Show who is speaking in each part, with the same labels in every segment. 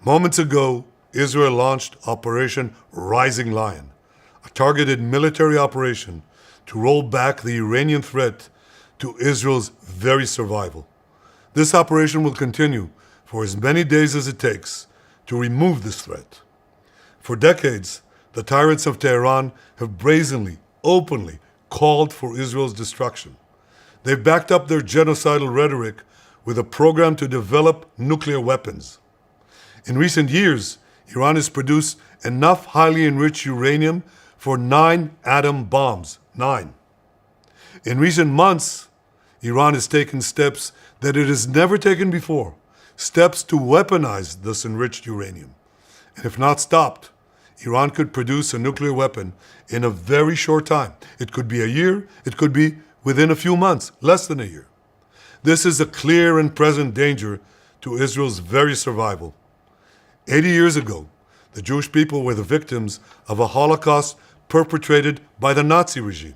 Speaker 1: Moments ago, Israel launched Operation Rising Lion, a targeted military operation to roll back the Iranian threat to Israel's very survival. This operation will continue for as many days as it takes to remove this threat. For decades, the tyrants of Tehran have brazenly, openly called for Israel's destruction. They've backed up their genocidal rhetoric with a program to develop nuclear weapons. In recent years, Iran has produced enough highly enriched uranium for 9 atom bombs. 9. In recent months, Iran has taken steps that it has never taken before, steps to weaponize this enriched uranium. And if not stopped, Iran could produce a nuclear weapon in a very short time. It could be a year, it could be within a few months, less than a year. This is a clear and present danger to Israel's very survival. 80 years ago, the Jewish people were the victims of a Holocaust perpetrated by the Nazi regime.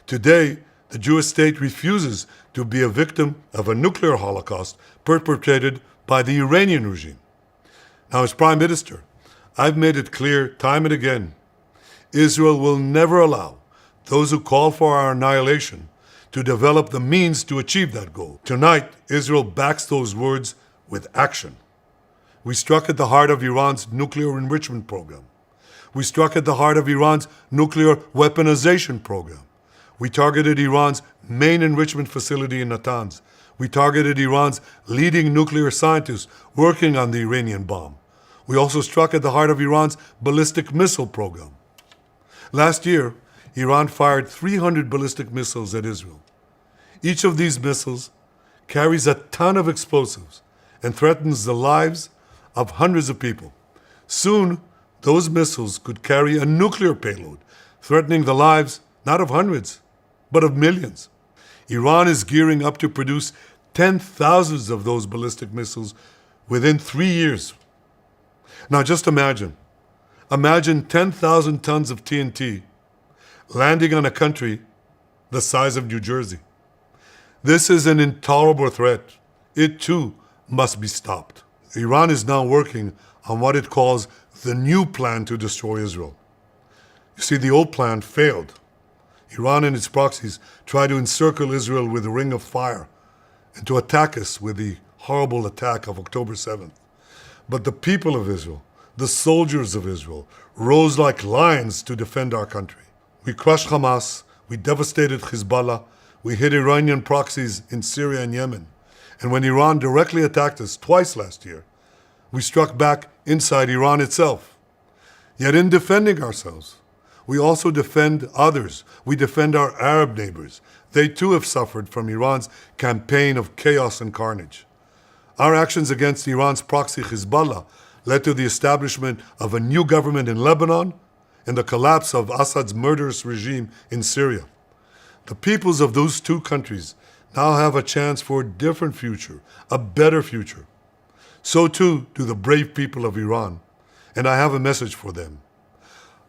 Speaker 1: Today, the Jewish state refuses to be a victim of a nuclear Holocaust perpetrated by the Iranian regime. Now, as Prime Minister, I've made it clear time and again, Israel will never allow those who call for our annihilation to develop the means to achieve that goal. Tonight, Israel backs those words with action. We struck at the heart of Iran's nuclear enrichment program. We struck at the heart of Iran's nuclear weaponization program. We targeted Iran's main enrichment facility in Natanz. We targeted Iran's leading nuclear scientists working on the Iranian bomb. We also struck at the heart of Iran's ballistic missile program. Last year, Iran fired 300 ballistic missiles at Israel. Each of these missiles carries a ton of explosives and threatens the lives of hundreds of people. Soon, those missiles could carry a nuclear payload, threatening the lives not of hundreds, but of millions. Iran is gearing up to produce 10,000 of those ballistic missiles within 3 years. Now just imagine 10,000 tons of TNT landing on a country the size of New Jersey. This is an intolerable threat. It too must be stopped. Iran is now working on what it calls the new plan to destroy Israel. You see, the old plan failed. Iran and its proxies tried to encircle Israel with a ring of fire and to attack us with the horrible attack of October 7th. But the people of Israel, the soldiers of Israel, rose like lions to defend our country. We crushed Hamas, we devastated Hezbollah, we hit Iranian proxies in Syria and Yemen. And when Iran directly attacked us twice last year, we struck back inside Iran itself. Yet in defending ourselves, we also defend others. We defend our Arab neighbors. They too have suffered from Iran's campaign of chaos and carnage. Our actions against Iran's proxy Hezbollah led to the establishment of a new government in Lebanon and the collapse of Assad's murderous regime in Syria. The peoples of those two countries now have a chance for a different future, a better future. So too do the brave people of Iran, and I have a message for them.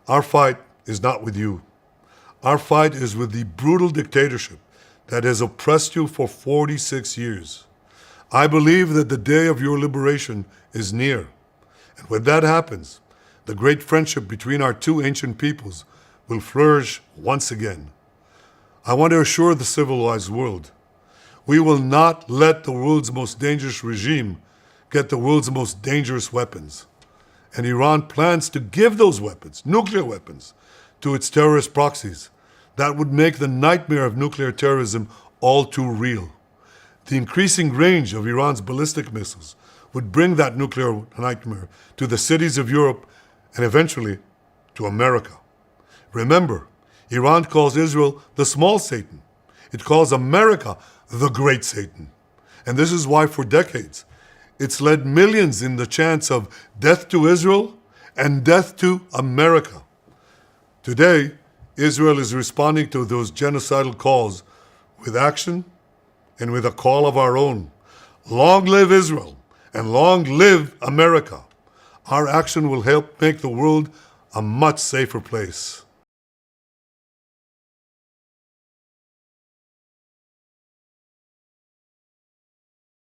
Speaker 1: Our fight is not with you. Our fight is with the brutal dictatorship that has oppressed you for 46 years. I believe that the day of your liberation is near. And when that happens, the great friendship between our two ancient peoples will flourish once again. I want to assure the civilized world, we will not let the world's most dangerous regime get the world's most dangerous weapons. And Iran plans to give those weapons, nuclear weapons, to its terrorist proxies. That would make the nightmare of nuclear terrorism all too real. The increasing range of Iran's ballistic missiles would bring that nuclear nightmare to the cities of Europe and eventually to America. Remember, Iran calls Israel the small Satan. It calls America the great Satan. And this is why for decades, it's led millions in the chants of death to Israel and death to America. Today, Israel is responding to those genocidal calls with action and with a call of our own. Long live Israel and long live America. Our action will help make the world a much safer place.